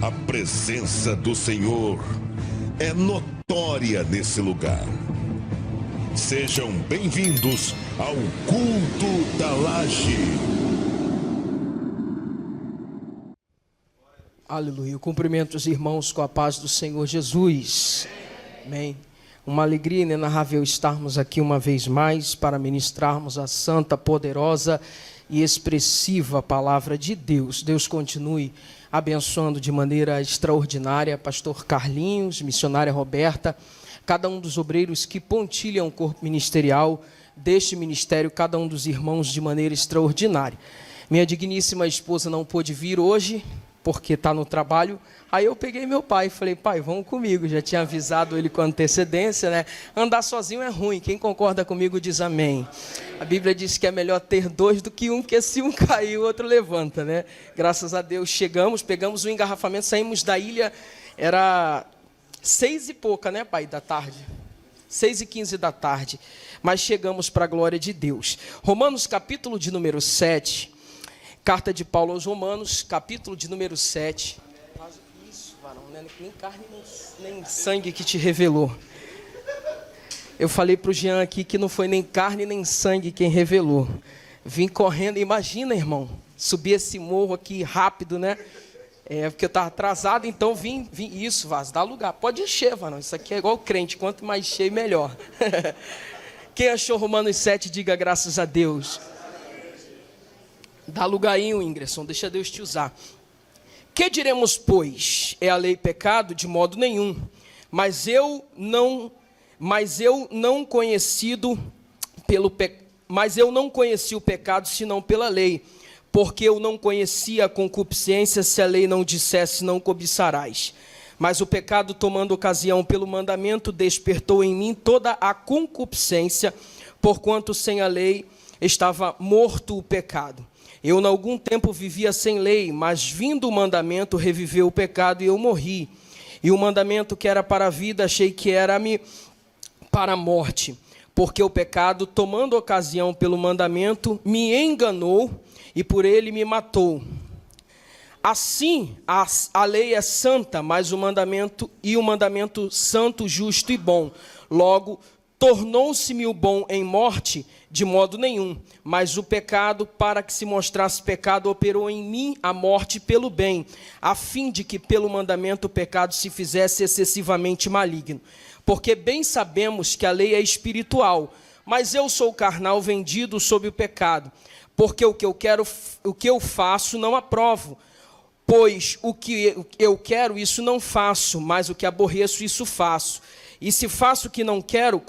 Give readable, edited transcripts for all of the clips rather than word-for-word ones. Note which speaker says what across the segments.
Speaker 1: A presença do Senhor é notória nesse lugar. Sejam bem-vindos ao Culto da Laje.
Speaker 2: Aleluia. Eu cumprimento os irmãos com a paz do Senhor Jesus. Amém. Uma alegria inenarrável estarmos aqui uma vez mais para ministrarmos a santa, poderosa e expressiva palavra de Deus. Deus continue abençoando de maneira extraordinária pastor Carlinhos, missionária Roberta, cada um dos obreiros que pontilham o corpo ministerial deste ministério, cada um dos irmãos de maneira extraordinária. Minha digníssima esposa não pôde vir hoje, porque está no trabalho. Aí eu peguei meu pai e falei, pai, vamos comigo. Já tinha avisado ele com antecedência, né? Andar sozinho é ruim. Quem concorda comigo diz amém. A Bíblia diz que é melhor ter dois do que um, porque se um cair, o outro levanta, né? Graças a Deus chegamos, pegamos o engarrafamento, saímos da ilha, era 6 e pouca, né, pai, da tarde? 6h15 da tarde. Mas chegamos para a glória de Deus. Romanos, capítulo de número 7. Carta de Paulo aos Romanos, capítulo de número 7. Isso, varão, não é nem carne nem sangue que te revelou. Eu falei para o Jean aqui que não foi nem carne nem sangue quem revelou. Vim correndo, imagina, irmão, subir esse morro aqui rápido, né? Porque eu estava atrasado, então vim. Isso, Vaz, dá lugar. Pode encher, varão, isso aqui é igual crente, quanto mais cheio, melhor. Quem achou Romanos 7, diga graças a Deus. Dá lugarinho, Ingresson, deixa Deus te usar. Que diremos, pois? É a lei pecado? De modo nenhum. Mas eu não conheci o pecado senão pela lei, porque eu não conhecia a concupiscência se a lei não dissesse não cobiçarás. Mas o pecado, tomando ocasião pelo mandamento, despertou em mim toda a concupiscência, porquanto sem a lei estava morto o pecado. Eu, em algum tempo, vivia sem lei, mas vindo o mandamento, reviveu o pecado e eu morri. E o mandamento que era para a vida, achei que era-me para a morte. Porque o pecado, tomando ocasião pelo mandamento, me enganou e por ele me matou. Assim, a lei é santa, mas o mandamento santo, justo e bom. Logo, tornou-se-me o bom em morte, de modo nenhum, mas o pecado, para que se mostrasse pecado, operou em mim a morte pelo bem, a fim de que pelo mandamento o pecado se fizesse excessivamente maligno. Porque bem sabemos que a lei é espiritual, mas eu sou carnal, vendido sob o pecado, porque o que eu faço não aprovo. Pois o que eu quero, isso não faço, mas o que aborreço, isso faço. E se faço o que não quero,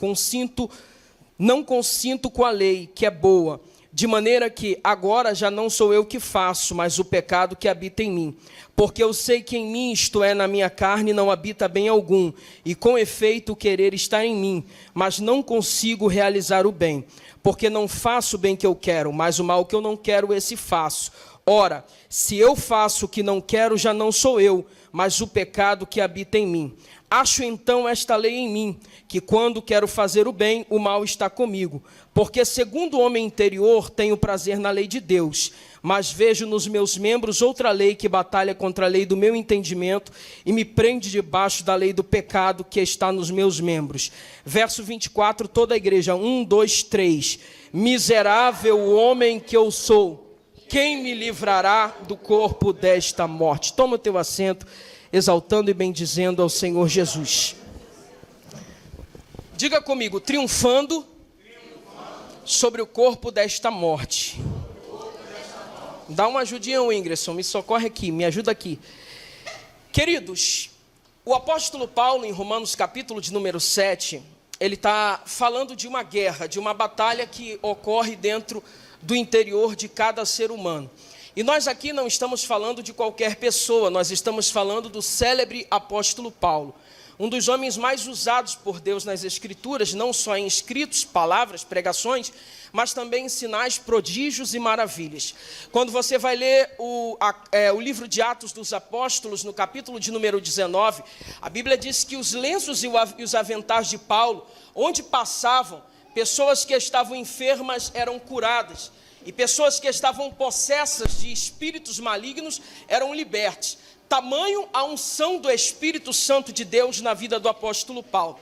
Speaker 2: não consinto com a lei, que é boa, de maneira que agora já não sou eu que faço, mas o pecado que habita em mim. Porque eu sei que em mim, isto é, na minha carne, não habita bem algum, e com efeito o querer está em mim, mas não consigo realizar o bem. Porque não faço o bem que eu quero, mas o mal que eu não quero, esse faço. Ora, se eu faço o que não quero, já não sou eu, mas o pecado que habita em mim. Acho então esta lei em mim, que quando quero fazer o bem, o mal está comigo. Porque segundo o homem interior, tenho prazer na lei de Deus, mas vejo nos meus membros outra lei que batalha contra a lei do meu entendimento e me prende debaixo da lei do pecado que está nos meus membros. Verso 24, toda a igreja, 1, 2, 3. Miserável homem que eu sou, quem me livrará do corpo desta morte? Toma o teu assento, exaltando e bendizendo ao Senhor Jesus. Diga comigo, triunfando sobre o corpo desta morte. Dá uma ajudinha, Ingresson, me socorre aqui, me ajuda aqui. Queridos, o apóstolo Paulo, em Romanos capítulo de número 7, ele está falando de uma guerra, de uma batalha que ocorre dentro do interior de cada ser humano. E nós aqui não estamos falando de qualquer pessoa, nós estamos falando do célebre apóstolo Paulo. Um dos homens mais usados por Deus nas Escrituras, não só em escritos, palavras, pregações, mas também em sinais, prodígios e maravilhas. Quando você vai ler o livro de Atos dos Apóstolos, no capítulo de número 19, a Bíblia diz que os lenços e os aventais de Paulo, onde passavam, pessoas que estavam enfermas eram curadas, e pessoas que estavam possessas de espíritos malignos eram libertas. tamanho a unção do Espírito Santo de Deus na vida do apóstolo Paulo.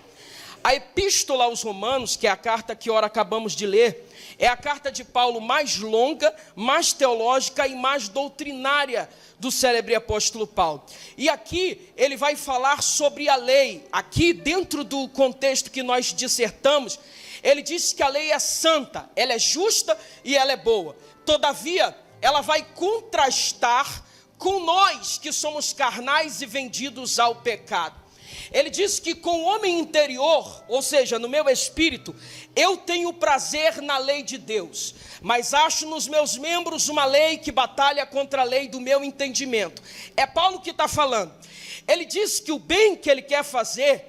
Speaker 2: A Epístola aos Romanos, que é a carta que ora acabamos de ler, é a carta de Paulo mais longa, mais teológica e mais doutrinária do célebre apóstolo Paulo. E aqui ele vai falar sobre a lei. Aqui, dentro do contexto que nós dissertamos, ele diz que a lei é santa, ela é justa e ela é boa. Todavia, ela vai contrastar com nós que somos carnais e vendidos ao pecado. Ele diz que com o homem interior, ou seja, no meu espírito, eu tenho prazer na lei de Deus, mas acho nos meus membros uma lei que batalha contra a lei do meu entendimento. É Paulo que está falando. Ele diz que o bem que ele quer fazer,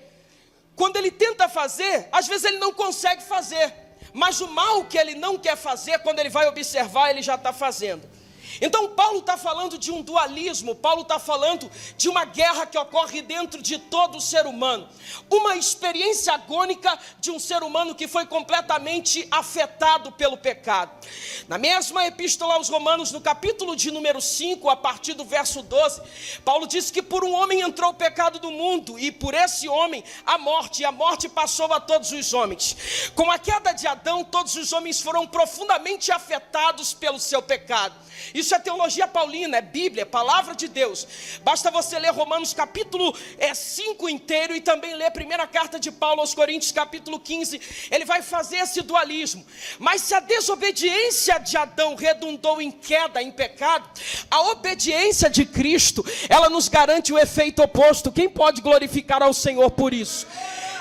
Speaker 2: quando ele tenta fazer, às vezes ele não consegue fazer, mas o mal que ele não quer fazer, quando ele vai observar, ele já está fazendo. Então Paulo está falando de um dualismo, Paulo está falando de uma guerra que ocorre dentro de todo o ser humano, uma experiência agônica de um ser humano que foi completamente afetado pelo pecado. Na mesma epístola aos Romanos, no capítulo de número 5, a partir do verso 12, Paulo diz que por um homem entrou o pecado do mundo, e por esse homem a morte, e a morte passou a todos os homens. Com a queda de Adão, todos os homens foram profundamente afetados pelo seu pecado. Isso é teologia paulina, é Bíblia, é palavra de Deus. Basta você ler Romanos capítulo 5 inteiro e também ler a primeira carta de Paulo aos Coríntios capítulo 15. Ele vai fazer esse dualismo. Mas se a desobediência de Adão redundou em queda, em pecado, a obediência de Cristo, ela nos garante o efeito oposto. Quem pode glorificar ao Senhor por isso?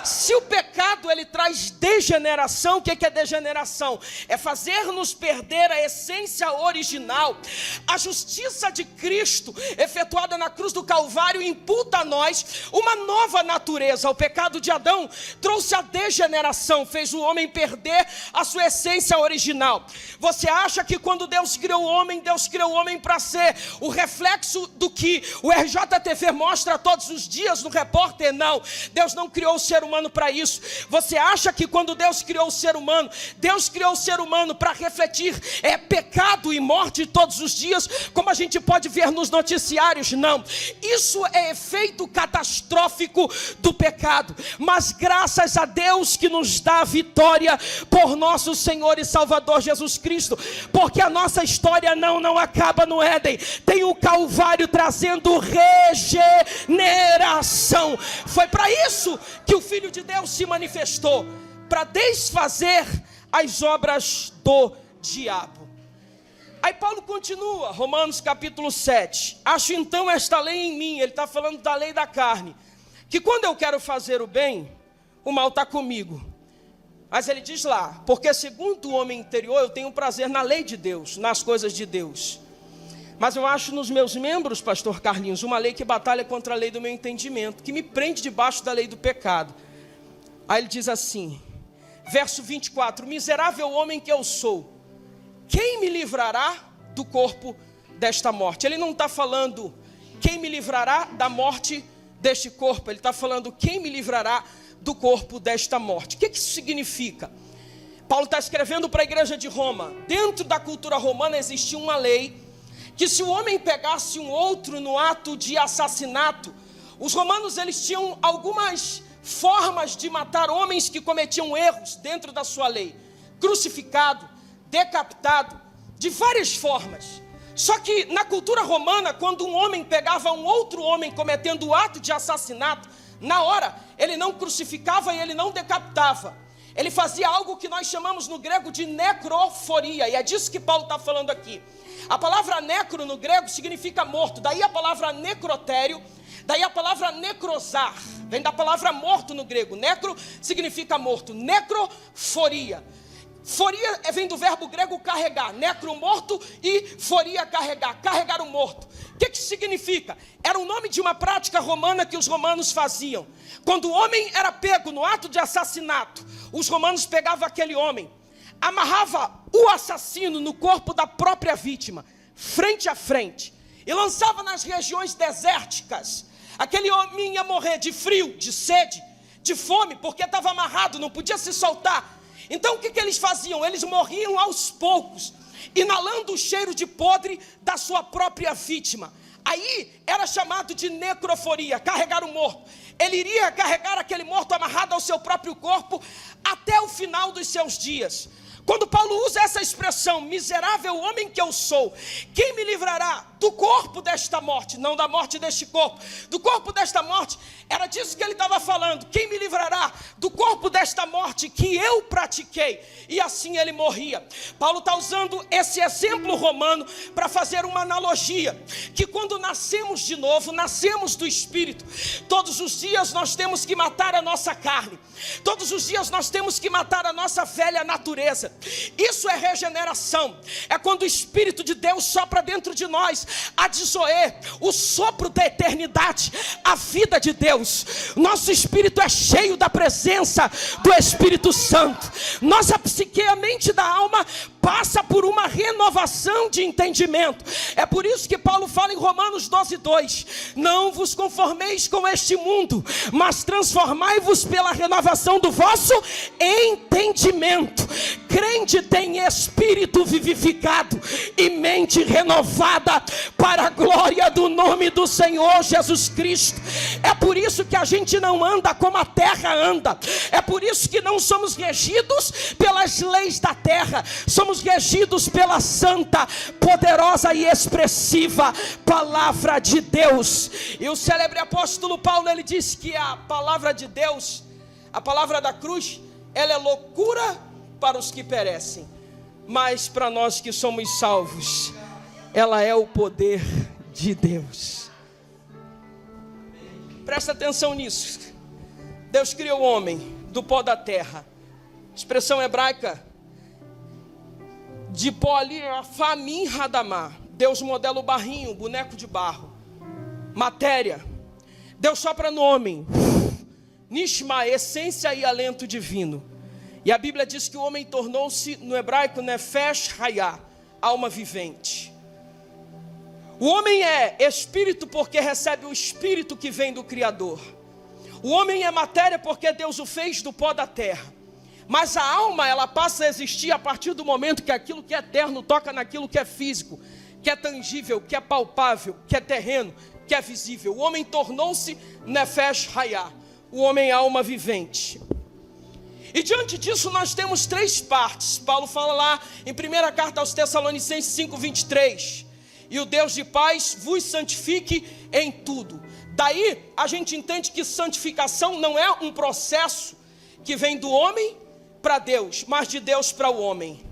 Speaker 2: Se o pecado ele traz degeneração, o que é degeneração? É fazer-nos perder a essência original. A justiça de Cristo, efetuada na cruz do Calvário, imputa a nós uma nova natureza. O pecado de Adão trouxe a degeneração, fez o homem perder a sua essência original. Você acha que quando Deus criou o homem para ser o reflexo do que o RJTV mostra todos os dias no Repórter? Não, Deus não criou o ser humano para isso. Você acha que quando Deus criou o ser humano para refletir pecado e morte todos os dias, como a gente pode ver nos noticiários? Não, isso é efeito catastrófico do pecado, mas graças a Deus que nos dá a vitória por nosso Senhor e Salvador Jesus Cristo, porque a nossa história não acaba no Éden, tem o Calvário trazendo regeneração. Foi para isso que o Filho de Deus se manifestou, para desfazer as obras do diabo. Aí Paulo continua, Romanos capítulo 7. Acho então esta lei em mim, ele está falando da lei da carne, que quando eu quero fazer o bem, o mal está comigo. Mas ele diz lá, porque segundo o homem interior eu tenho prazer na lei de Deus, nas coisas de Deus. Mas eu acho nos meus membros, pastor Carlinhos, uma lei que batalha contra a lei do meu entendimento, que me prende debaixo da lei do pecado. Aí ele diz assim, verso 24, miserável homem que eu sou, quem me livrará do corpo desta morte? Ele não está falando quem me livrará da morte deste corpo, ele está falando quem me livrará do corpo desta morte. O que isso significa? Paulo está escrevendo para a igreja de Roma. Dentro da cultura romana existia uma lei que se o homem pegasse um outro no ato de assassinato, os romanos eles tinham algumas formas de matar homens que cometiam erros dentro da sua lei. Crucificado, decapitado, de várias formas. Só que na cultura romana, quando um homem pegava um outro homem cometendo o ato de assassinato, na hora ele não crucificava e ele não decapitava. Ele fazia algo que nós chamamos no grego de necroforia, e é disso que Paulo está falando aqui. A palavra necro no grego significa morto, daí a palavra necrotério, daí a palavra necrosar, vem da palavra morto no grego. Necro significa morto, necroforia. Foria vem do verbo grego carregar, necro morto e foria carregar, carregar o morto. O que significa? Era o nome de uma prática romana que os romanos faziam. Quando o homem era pego no ato de assassinato, os romanos pegavam aquele homem, amarrava o assassino no corpo da própria vítima, frente a frente, e lançava nas regiões desérticas. Aquele homem ia morrer de frio, de sede, de fome, porque estava amarrado, não podia se soltar. Então o que eles faziam? Eles morriam aos poucos, inalando o cheiro de podre da sua própria vítima. Aí era chamado de necroforia, carregar o morto. Ele iria carregar aquele morto amarrado ao seu próprio corpo até o final dos seus dias. Quando Paulo usa essa expressão, miserável homem que eu sou, quem me livrará do corpo desta morte? Não da morte deste corpo, do corpo desta morte. Era disso que ele estava falando. Quem me livrará do corpo desta morte que eu pratiquei? E assim ele morria. Paulo está usando esse exemplo romano para fazer uma analogia, que quando nascemos de novo, nascemos do Espírito, todos os dias nós temos que matar a nossa carne, todos os dias nós temos que matar a nossa velha natureza. Isso é regeneração. É quando o Espírito de Deus sopra dentro de nós a dizoé, o sopro da eternidade, a vida de Deus. Nosso espírito é cheio da presença do Espírito Santo. Nossa psique, a mente da alma, passa por uma renovação de entendimento. É por isso que Paulo fala em Romanos 12:2: não vos conformeis com este mundo, mas transformai-vos pela renovação do vosso entendimento. Crente tem espírito vivificado e mente renovada para a glória do nome do Senhor Jesus Cristo. É por isso que a gente não anda como a terra anda. É por isso que não somos regidos pelas leis da terra. Somos regidos pela santa, poderosa e expressiva palavra de Deus. E o célebre apóstolo Paulo, ele disse que a palavra de Deus, a palavra da cruz, ela é loucura para os que perecem, mas para nós que somos salvos, ela é o poder de Deus. Presta atenção nisso. Deus criou o homem do pó da terra. Expressão hebraica de pó ali, famim radamá. Deus modela o barrinho, o boneco de barro, matéria. Deus sopra no homem nishma, essência e alento divino. E a Bíblia diz que o homem tornou-se, no hebraico, nefesh hayah, alma vivente. O homem é espírito porque recebe o espírito que vem do Criador. O homem é matéria porque Deus o fez do pó da terra. Mas a alma, ela passa a existir a partir do momento que aquilo que é eterno toca naquilo que é físico, que é tangível, que é palpável, que é terreno, que é visível. O homem tornou-se nefesh hayah. O homem é alma vivente. E diante disso nós temos três partes. Paulo fala lá em 1ª carta aos Tessalonicenses 5:23. E o Deus de paz vos santifique em tudo. Daí a gente entende que santificação não é um processo que vem do homem para Deus, mas de Deus para o homem.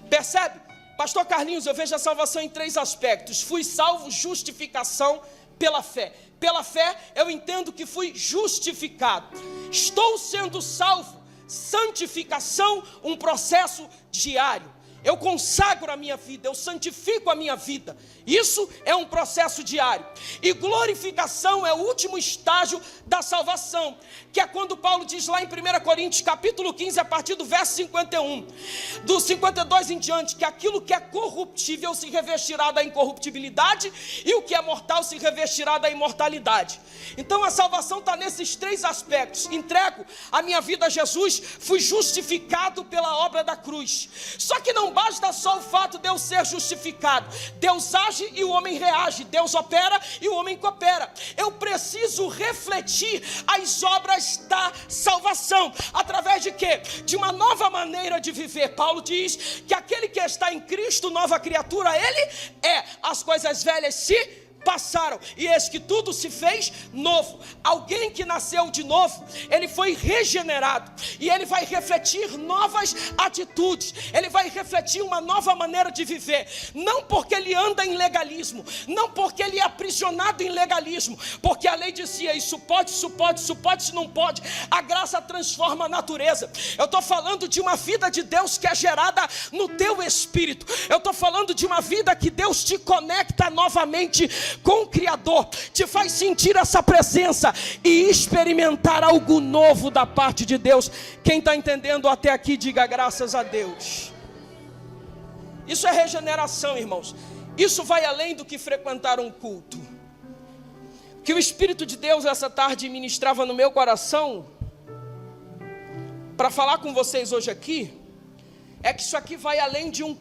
Speaker 2: Percebe? Pastor Carlinhos, eu vejo a salvação em três aspectos. Fui salvo, justificação, pela fé. Pela fé eu entendo que fui justificado. Estou sendo salvo. Santificação, um processo diário. Eu consagro a minha vida, eu santifico a minha vida. Isso é um processo diário. E glorificação é o último estágio da salvação, que é quando Paulo diz lá em 1 Coríntios capítulo 15, a partir do verso 51, do 52 em diante, que aquilo que é corruptível se revestirá da incorruptibilidade, e o que é mortal se revestirá da imortalidade. Então a salvação está nesses três aspectos. Entrego a minha vida a Jesus, fui justificado pela obra da cruz. Só que não basta só o fato de eu ser justificado. Deus age e o homem reage. Deus opera e o homem coopera. Eu preciso refletir as obras da salvação. Através de quê? De uma nova maneira de viver. Paulo diz que aquele que está em Cristo, nova criatura, ele é. As coisas velhas se passaram, e eis que tudo se fez novo. Alguém que nasceu de novo, ele foi regenerado, e ele vai refletir novas atitudes, ele vai refletir uma nova maneira de viver, não porque ele anda em legalismo, não porque ele é aprisionado em legalismo, porque a lei dizia isso pode, isso pode, isso pode, isso não pode. A graça transforma a natureza. Eu estou falando de uma vida de Deus que é gerada no teu espírito. Eu estou falando de uma vida que Deus te conecta novamente com o Criador, te faz sentir essa presença e experimentar algo novo da parte de Deus. Quem está entendendo até aqui, diga graças a Deus. Isso é regeneração, irmãos. Isso vai além do que frequentar um culto. O que o Espírito de Deus essa tarde ministrava no meu coração para falar com vocês hoje aqui, é que isso aqui vai além de um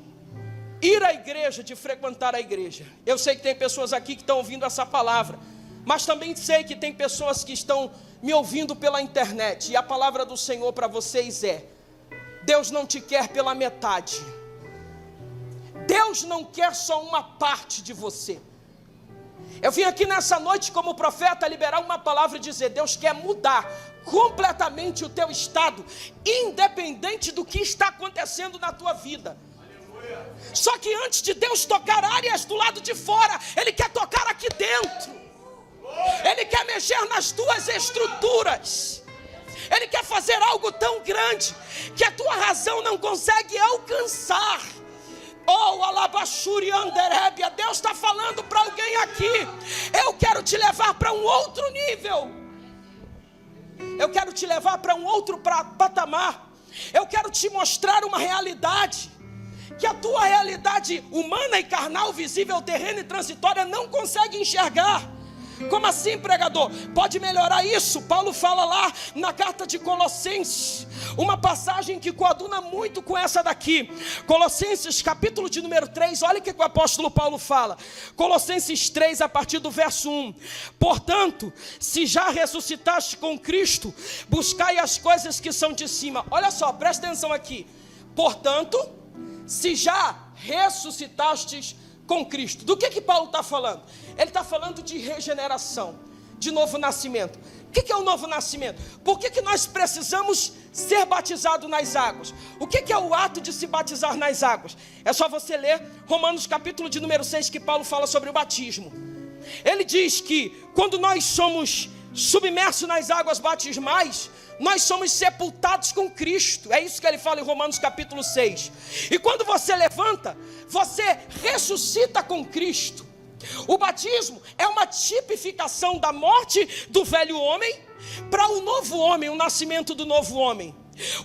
Speaker 2: ir à igreja, de frequentar a igreja. Eu sei que tem pessoas aqui que estão ouvindo essa palavra, mas também sei que tem pessoas que estão me ouvindo pela internet, e a palavra do Senhor para vocês é: Deus não te quer pela metade. Deus não quer só uma parte de você. Eu vim aqui nessa noite como profeta liberar uma palavra e dizer: Deus quer mudar completamente o teu estado, independente do que está acontecendo na tua vida. Só que antes de Deus tocar áreas do lado de fora, Ele quer tocar aqui dentro. Ele quer mexer nas tuas estruturas. Ele quer fazer algo tão grande que a tua razão não consegue alcançar. Oh, Alabashuri Anderébia, Deus está falando para alguém aqui: eu quero te levar para um outro nível. Eu quero te levar para um outro patamar. Eu quero te mostrar uma realidade que a tua realidade humana e carnal, visível, terrena e transitória não consegue enxergar. Como assim, pregador? Pode melhorar isso? Paulo fala lá na carta de Colossenses, uma passagem que coaduna muito com essa daqui. Colossenses, capítulo de número 3, olha o que o apóstolo Paulo fala. Colossenses 3, a partir do verso 1. Portanto, se já ressuscitaste com Cristo, buscai as coisas que são de cima. Olha só, presta atenção aqui. Portanto, se já ressuscitastes com Cristo. Do que Paulo está falando? Ele está falando de regeneração, de novo nascimento. O que é o novo nascimento? Por que nós precisamos ser batizados nas águas? O que é o ato de se batizar nas águas? É só você ler Romanos capítulo de número 6, que Paulo fala sobre o batismo. Ele diz que quando nós somos submersos nas águas batismais, nós somos sepultados com Cristo. É isso que ele fala em Romanos capítulo 6. E quando você levanta, você ressuscita com Cristo. O batismo é uma tipificação da morte do velho homem para o novo homem, o nascimento do novo homem.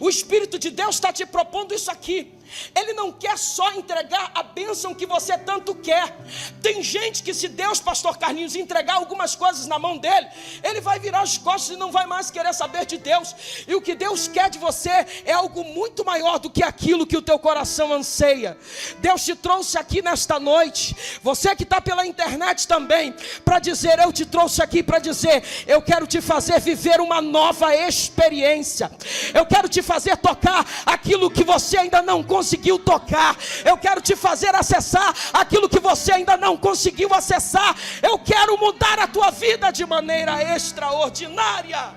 Speaker 2: O Espírito de Deus está te propondo isso aqui. Ele não quer só entregar a bênção que você tanto quer. Tem gente que, se Deus, pastor Carlinhos, entregar algumas coisas na mão dele, ele vai virar as costas e não vai mais querer saber de Deus. E o que Deus quer de você é algo muito maior do que aquilo que o teu coração anseia. Deus te trouxe aqui nesta noite, você que está pela internet também, para dizer: eu te trouxe aqui para dizer: eu quero te fazer viver uma nova experiência. Eu quero te fazer tocar aquilo que você ainda não conseguiu tocar. Eu quero te fazer acessar aquilo que você ainda não conseguiu acessar. Eu quero mudar a tua vida de maneira extraordinária.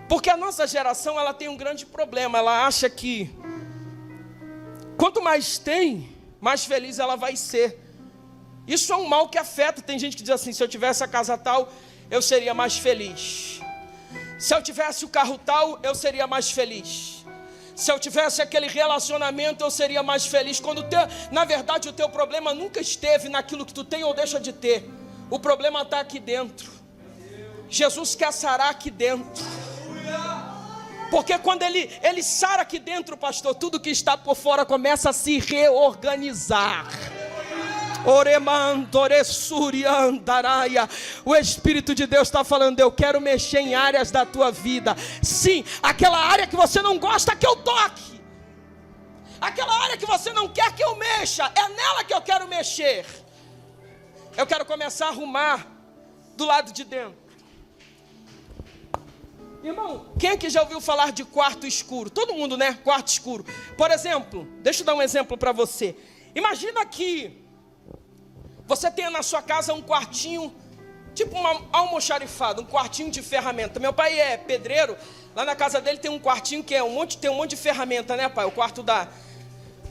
Speaker 2: Porque a nossa geração, ela tem um grande problema. Ela acha que quanto mais tem, mais feliz ela vai ser. Isso é um mal que afeta. Tem gente que diz assim: se eu tivesse a casa tal, eu seria mais feliz. Se eu tivesse o carro tal, eu seria mais feliz. Se eu tivesse aquele relacionamento, eu seria mais feliz. Quando na verdade o teu problema nunca esteve naquilo que tu tem ou deixa de ter. O problema está aqui dentro. Jesus quer sarar aqui dentro. Porque quando ele sara aqui dentro, pastor, tudo que está por fora começa a se reorganizar. O Espírito de Deus está falando: eu quero mexer em áreas da tua vida. Sim, aquela área que você não gosta que eu toque, aquela área que você não quer que eu mexa, é nela que eu quero mexer. Eu quero começar a arrumar do lado de dentro. Irmão, quem é que já ouviu falar de quarto escuro? Todo mundo, né? Quarto escuro. Por exemplo, deixa eu dar um exemplo para você. Imagina que você tenha na sua casa um quartinho, tipo um almoxarifado, um quartinho de ferramenta. Meu pai é pedreiro, lá na casa dele tem um quartinho que tem um monte de ferramenta, né, pai? O quarto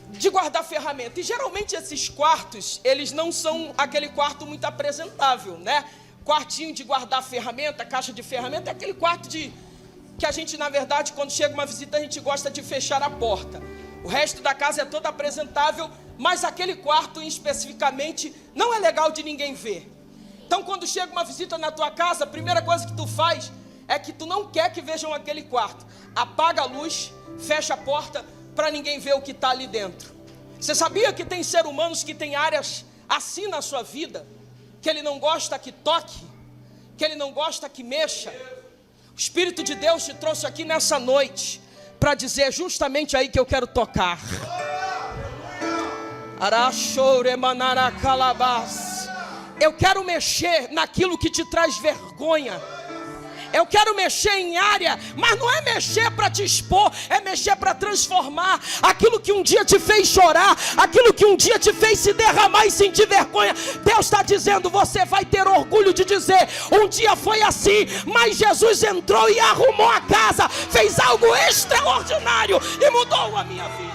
Speaker 2: de guardar ferramenta. E geralmente esses quartos, eles não são aquele quarto muito apresentável, né? Quartinho de guardar ferramenta, caixa de ferramenta, é aquele quarto que a gente, na verdade, quando chega uma visita, a gente gosta de fechar a porta. O resto da casa é todo apresentável, mas aquele quarto especificamente não é legal de ninguém ver. Então, quando chega uma visita na tua casa, a primeira coisa que tu faz é que tu não quer que vejam aquele quarto. Apaga a luz, fecha a porta para ninguém ver o que está ali dentro. Você sabia que tem seres humanos que tem áreas assim na sua vida, que ele não gosta que toque, que ele não gosta que mexa? O Espírito de Deus te trouxe aqui nessa noite para dizer: é justamente aí que eu quero tocar. Eu quero mexer naquilo que te traz vergonha. Eu quero mexer em área, mas não é mexer para te expor, é mexer para transformar aquilo que um dia te fez chorar, aquilo que um dia te fez se derramar e sentir vergonha. Deus está dizendo: você vai ter orgulho de dizer: um dia foi assim, mas Jesus entrou e arrumou a casa, fez algo extraordinário e mudou a minha vida.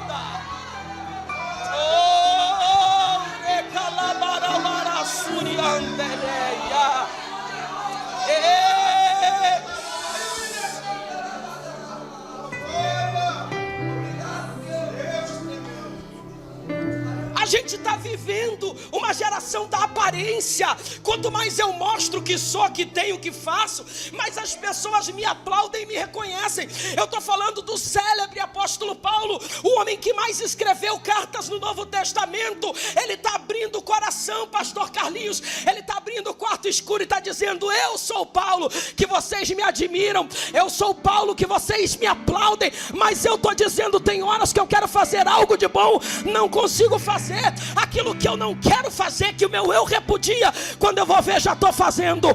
Speaker 2: A gente está vivendo uma geração da aparência. Quanto mais eu mostro que sou, que tenho, que faço, mais as pessoas me aplaudem e me reconhecem. Eu estou falando do célebre apóstolo Paulo, o homem que mais escreveu cartas no Novo Testamento. Ele está abrindo o coração, pastor Carlinhos. Ele está abrindo o quarto escuro e está dizendo: eu sou Paulo, que vocês me admiram. Eu sou Paulo, que vocês me aplaudem. Mas eu estou dizendo: tem horas que eu quero fazer algo de bom, não consigo fazer. Aquilo que eu não quero fazer, que o meu eu repudia, quando eu vou ver, já estou fazendo.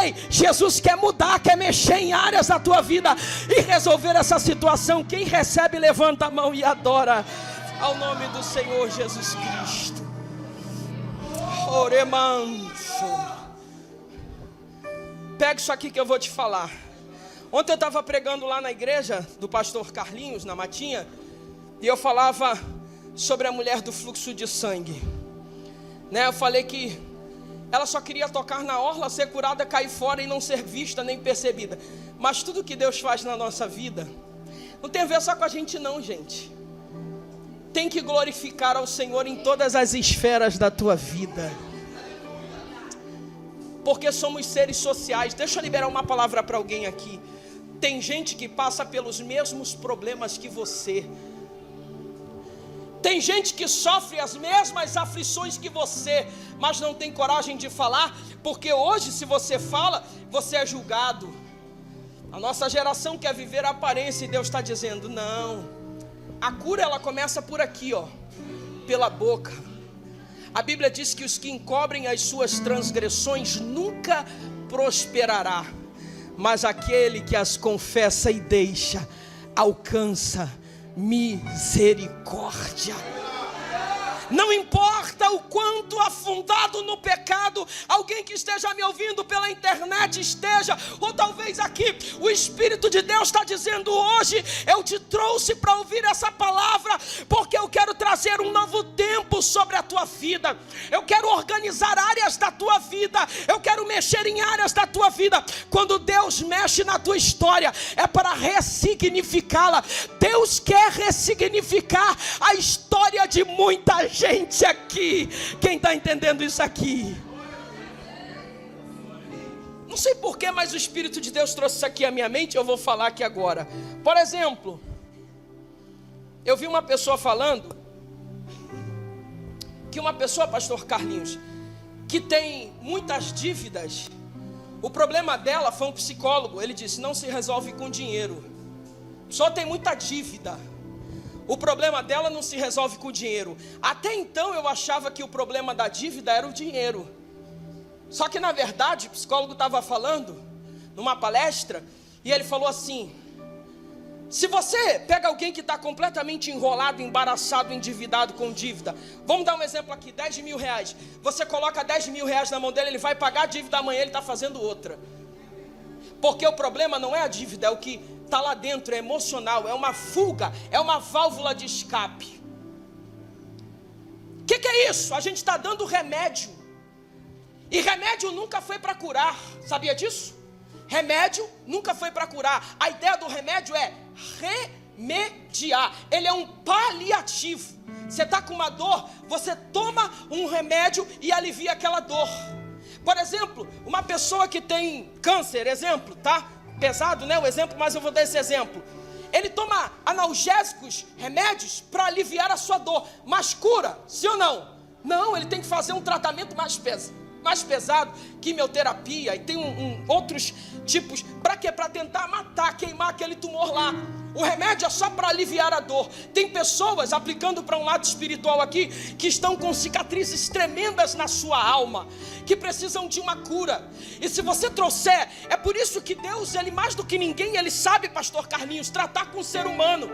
Speaker 2: Ei, Jesus quer mudar, quer mexer em áreas da tua vida e resolver essa situação. Quem recebe, levanta a mão e adora ao nome do Senhor Jesus Cristo. Oremanso. Pega isso aqui que eu vou te falar. Ontem eu estava pregando lá na igreja do pastor Carlinhos, na Matinha, e eu falava sobre a mulher do fluxo de sangue, né? Eu falei que ela só queria tocar na orla, ser curada, cair fora e não ser vista nem percebida. Mas tudo que Deus faz na nossa vida não tem a ver só com a gente não, gente. Tem que glorificar ao Senhor em todas as esferas da tua vida, porque somos seres sociais. Deixa eu liberar uma palavra para alguém aqui. Tem gente que passa pelos mesmos problemas que você. Tem gente que sofre as mesmas aflições que você, mas não tem coragem de falar, porque hoje, se você fala, você é julgado. A nossa geração quer viver a aparência e Deus está dizendo: não. A cura, ela começa por aqui, ó, pela boca. A Bíblia diz que os que encobrem as suas transgressões nunca prosperará, mas aquele que as confessa e deixa, alcança misericórdia. Não importa o quanto afundado no pecado alguém que esteja me ouvindo pela internet esteja, ou talvez aqui, o Espírito de Deus está dizendo: hoje eu te trouxe para ouvir essa palavra, porque eu quero trazer um novo tempo sobre a tua vida. Eu quero organizar áreas da tua vida, eu quero mexer em áreas da tua vida. Quando Deus mexe na tua história, é para ressignificá-la. Deus quer ressignificar a história de muita gente aqui. Quem está entendendo isso aqui? Não sei porquê, mas o Espírito de Deus trouxe isso aqui à minha mente. Eu vou falar aqui agora. Por exemplo, eu vi uma pessoa falando que uma pessoa, pastor Carlinhos, que tem muitas dívidas. O problema dela foi um psicólogo. Ele disse: não se resolve com dinheiro. Só tem muita dívida. O problema dela não se resolve com dinheiro. Até então eu achava que o problema da dívida era o dinheiro. Só que na verdade o psicólogo estava falando numa palestra, e ele falou assim: se você pega alguém que está completamente enrolado, embaraçado, endividado com dívida, vamos dar um exemplo aqui, 10 mil reais. Você coloca 10 mil reais na mão dele, ele vai pagar a dívida, amanhã ele está fazendo outra. Porque o problema não é a dívida, é o que está lá dentro, é emocional, é uma fuga, é uma válvula de escape. O que é isso? A gente está dando remédio, e remédio nunca foi para curar, sabia disso? Remédio nunca foi para curar. A ideia do remédio é remediar, ele é um paliativo. Você está com uma dor, você toma um remédio e alivia aquela dor. Por exemplo, uma pessoa que tem câncer, exemplo, tá? Pesado, né, o exemplo, mas eu vou dar esse exemplo. Ele toma analgésicos, remédios, para aliviar a sua dor, mas cura, sim ou não? Não, ele tem que fazer um tratamento mais pesado, quimioterapia, e tem outros tipos. Para quê? Para tentar matar, queimar aquele tumor lá. O remédio é só para aliviar a dor. Tem pessoas, aplicando para um lado espiritual aqui, que estão com cicatrizes tremendas na sua alma, que precisam de uma cura. E se você trouxer, é por isso que Deus, Ele mais do que ninguém, Ele sabe, pastor Carlinhos, tratar com o ser humano.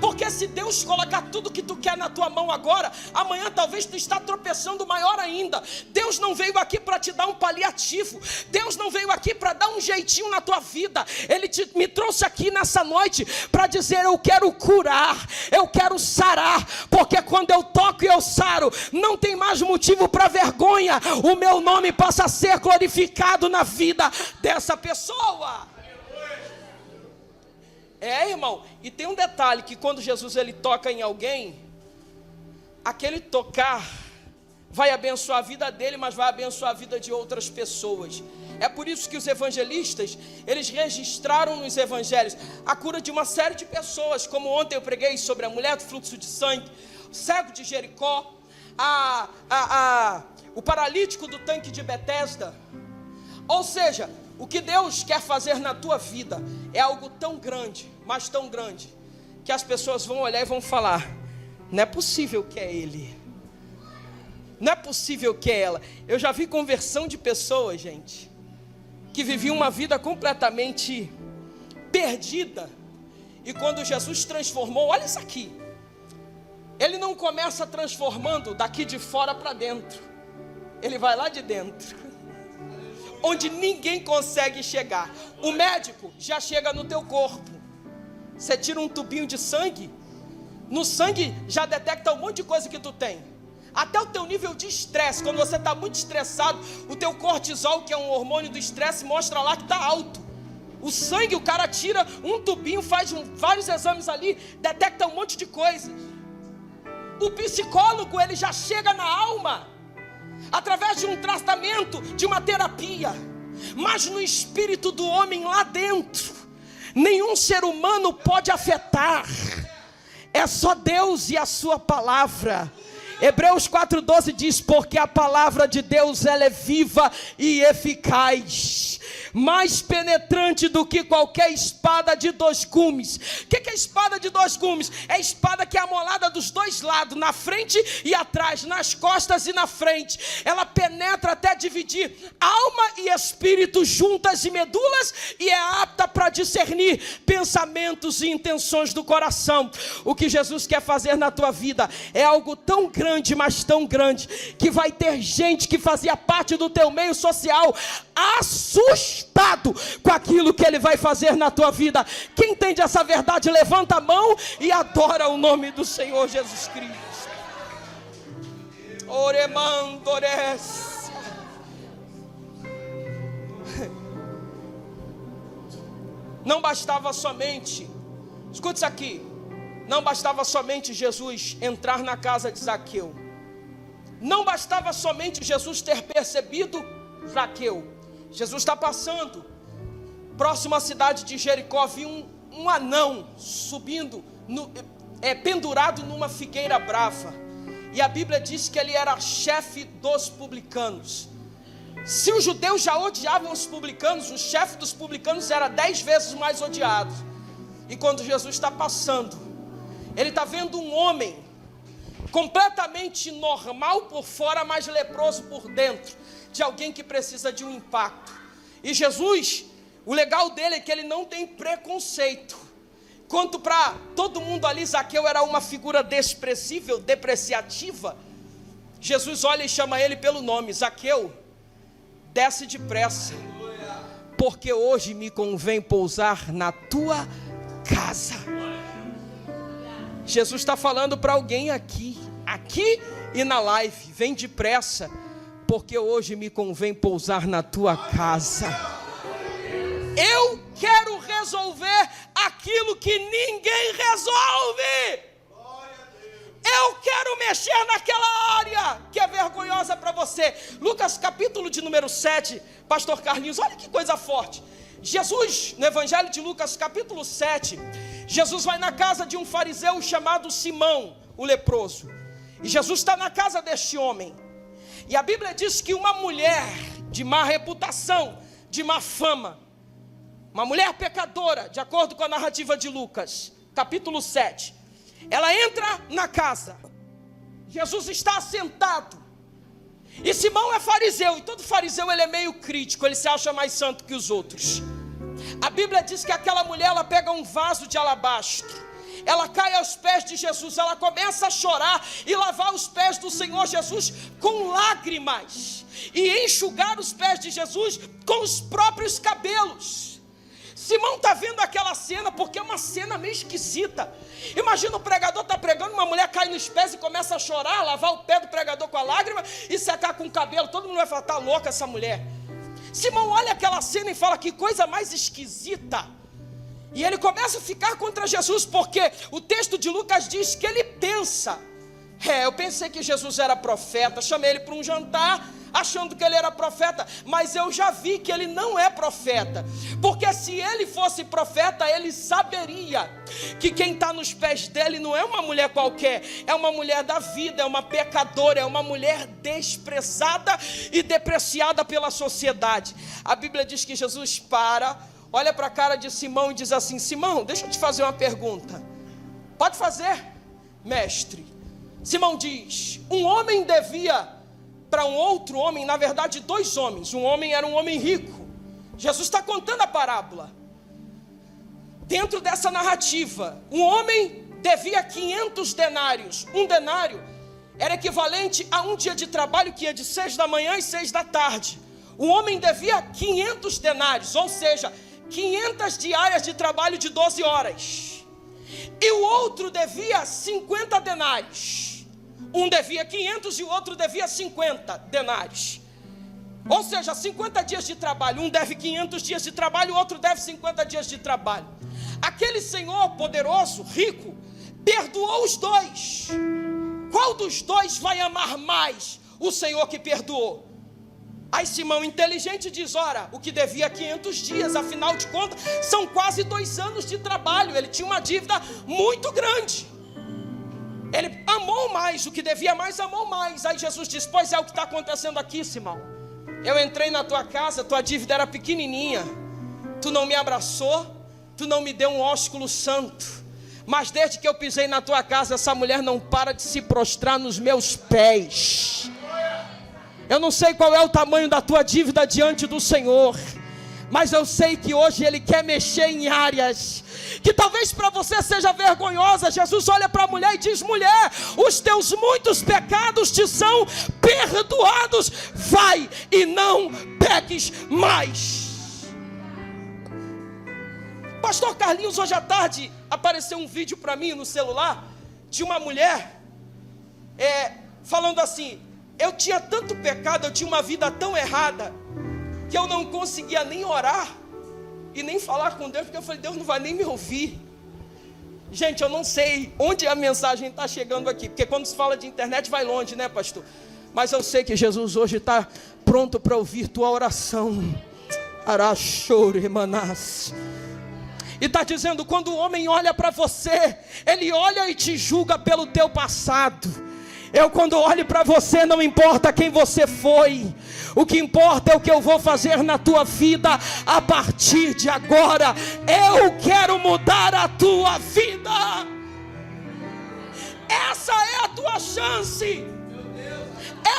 Speaker 2: Porque se Deus colocar tudo que tu quer na tua mão agora, amanhã talvez tu está tropeçando maior ainda. Deus não veio aqui para te dar um paliativo. Deus não veio aqui para dar um jeitinho na tua vida. Ele me trouxe aqui nessa noite para dizer: eu quero curar, eu quero sarar. Porque quando eu toco e eu saro, não tem mais motivo para vergonha. O meu nome passa a ser glorificado na vida dessa pessoa. Irmão, e tem um detalhe, que quando Jesus ele toca em alguém, aquele tocar vai abençoar a vida dele, mas vai abençoar a vida de outras pessoas. É por isso que os evangelistas, eles registraram nos evangelhos a cura de uma série de pessoas, como ontem eu preguei sobre a mulher do fluxo de sangue, o cego de Jericó, o paralítico do tanque de Betesda. Ou seja, o que Deus quer fazer na tua vida é algo tão grande, mas tão grande, que as pessoas vão olhar e vão falar: não é possível que é ele, não é possível que é ela. Eu já vi conversão de pessoas, gente, que viviam uma vida completamente perdida, e quando Jesus transformou, olha isso aqui, Ele não começa transformando daqui de fora para dentro, Ele vai lá de dentro, onde ninguém consegue chegar. O médico já chega no teu corpo. Você tira um tubinho de sangue, no sangue já detecta um monte de coisa que tu tem, até o teu nível de estresse. Quando você está muito estressado, o teu cortisol, que é um hormônio do estresse, mostra lá que está alto. O sangue, o cara tira um tubinho, faz vários exames ali, detecta um monte de coisas. O psicólogo, ele já chega na alma, através de um tratamento, de uma terapia. Mas no espírito do homem lá dentro, nenhum ser humano pode afetar. É só Deus e a sua palavra. Hebreus 4,12 diz: porque a palavra de Deus, ela é viva e eficaz, mais penetrante do que qualquer espada de dois gumes. O que é espada de dois gumes? É a espada que é amolada dos dois lados, na frente e atrás, nas costas e na frente. Ela penetra até dividir alma e espírito, juntas e medulas, e é apta para discernir pensamentos e intenções do coração. O que Jesus quer fazer na tua vida é algo tão grande, mas tão grande, que vai ter gente que fazia parte do teu meio social assustado com aquilo que Ele vai fazer na tua vida. Quem entende essa verdade, levanta a mão e adora o nome do Senhor Jesus Cristo. Oremandores. Não bastava somente, escute isso aqui, não bastava somente Jesus entrar na casa de Zaqueu, não bastava somente Jesus ter percebido Zaqueu. Jesus está passando, próximo à cidade de Jericó, viu um anão subindo, pendurado numa figueira brava, e a Bíblia diz que ele era chefe dos publicanos. Se os judeus já odiavam os publicanos, o chefe dos publicanos era 10 vezes mais odiado. E quando Jesus está passando, ele está vendo um homem completamente normal por fora, mas leproso por dentro, de alguém que precisa de um impacto. E Jesus, o legal dele é que ele não tem preconceito. Quanto para todo mundo ali, Zaqueu era uma figura desprezível, depreciativa. Jesus olha e chama ele pelo nome: Zaqueu, desce depressa, porque hoje me convém pousar na tua casa. Jesus está falando para alguém aqui e na live: vem depressa, porque hoje me convém pousar na tua casa. Eu quero resolver aquilo que ninguém resolve. Eu quero mexer naquela área que é vergonhosa para você. Lucas capítulo de número 7, pastor Carlinhos, olha que coisa forte. Jesus, no evangelho de Lucas capítulo 7, Jesus vai na casa de um fariseu chamado Simão, o leproso. E Jesus está na casa deste homem. E a Bíblia diz que uma mulher de má reputação, de má fama, uma mulher pecadora, de acordo com a narrativa de Lucas capítulo 7. Ela entra na casa. Jesus está assentado. E Simão é fariseu. E todo fariseu ele é meio crítico. Ele se acha mais santo que os outros. A Bíblia diz que aquela mulher, ela pega um vaso de alabastro. Ela cai aos pés de Jesus. Ela começa a chorar e lavar os pés do Senhor Jesus com lágrimas. E enxugar os pés de Jesus com os próprios cabelos. Simão está vendo aquela cena porque é uma cena meio esquisita. Imagina o pregador está pregando, uma mulher cai nos pés e começa a chorar, lavar o pé do pregador com a lágrima e secar com o cabelo. Todo mundo vai falar, está louca essa mulher. Simão olha aquela cena e fala, que coisa mais esquisita. E ele começa a ficar contra Jesus, porque o texto de Lucas diz que ele pensa, eu pensei que Jesus era profeta, chamei ele para um jantar, achando que ele era profeta, mas eu já vi que ele não é profeta, porque se ele fosse profeta, ele saberia que quem está nos pés dele não é uma mulher qualquer, é uma mulher da vida, é uma pecadora, é uma mulher desprezada e depreciada pela sociedade. A Bíblia diz que Jesus olha para a cara de Simão e diz assim, Simão, deixa eu te fazer uma pergunta. Pode fazer, mestre. Simão diz, um homem devia para um outro homem, na verdade 2 homens. Um homem era um homem rico. Jesus está contando a parábola. Dentro dessa narrativa, um homem devia 500 denários. Um denário era equivalente a um dia de trabalho que ia de 6 da manhã e 6 da tarde. Um homem devia 500 denários, ou seja, 500 diárias de trabalho de 12 horas. E o outro devia 50 denários. Um devia 500 e o outro devia 50 denários. Ou seja, 50 dias de trabalho. Um deve 500 dias de trabalho, o outro deve 50 dias de trabalho. Aquele senhor poderoso, rico, perdoou os 2. Qual dos 2 vai amar mais o Senhor que perdoou? Aí Simão, inteligente, diz, ora, o que devia 500 dias, afinal de contas, são quase 2 anos de trabalho. Ele tinha uma dívida muito grande. Ele amou mais, o que devia mais, amou mais. Aí Jesus diz, pois é o que está acontecendo aqui, Simão. Eu entrei na tua casa, tua dívida era pequenininha. Tu não me abraçou, tu não me deu um ósculo santo. Mas desde que eu pisei na tua casa, essa mulher não para de se prostrar nos meus pés. Eu não sei qual é o tamanho da tua dívida diante do Senhor, mas eu sei que hoje Ele quer mexer em áreas que talvez para você seja vergonhosa. Jesus olha para a mulher e diz, mulher, os teus muitos pecados te são perdoados, vai e não peques mais. Pastor Carlinhos, hoje à tarde apareceu um vídeo para mim no celular de uma mulher falando assim, eu tinha tanto pecado, eu tinha uma vida tão errada, que eu não conseguia nem orar e nem falar com Deus, porque eu falei, Deus não vai nem me ouvir. Gente, eu não sei onde a mensagem está chegando aqui, porque quando se fala de internet vai longe, né, pastor? Mas eu sei que Jesus hoje está pronto para ouvir tua oração. Arachore manás. E está dizendo, quando o homem olha para você, ele olha e te julga pelo teu passado. Eu quando olho para você, não importa quem você foi, o que importa é o que eu vou fazer na tua vida a partir de agora. Eu quero mudar a tua vida. Essa é a tua chance.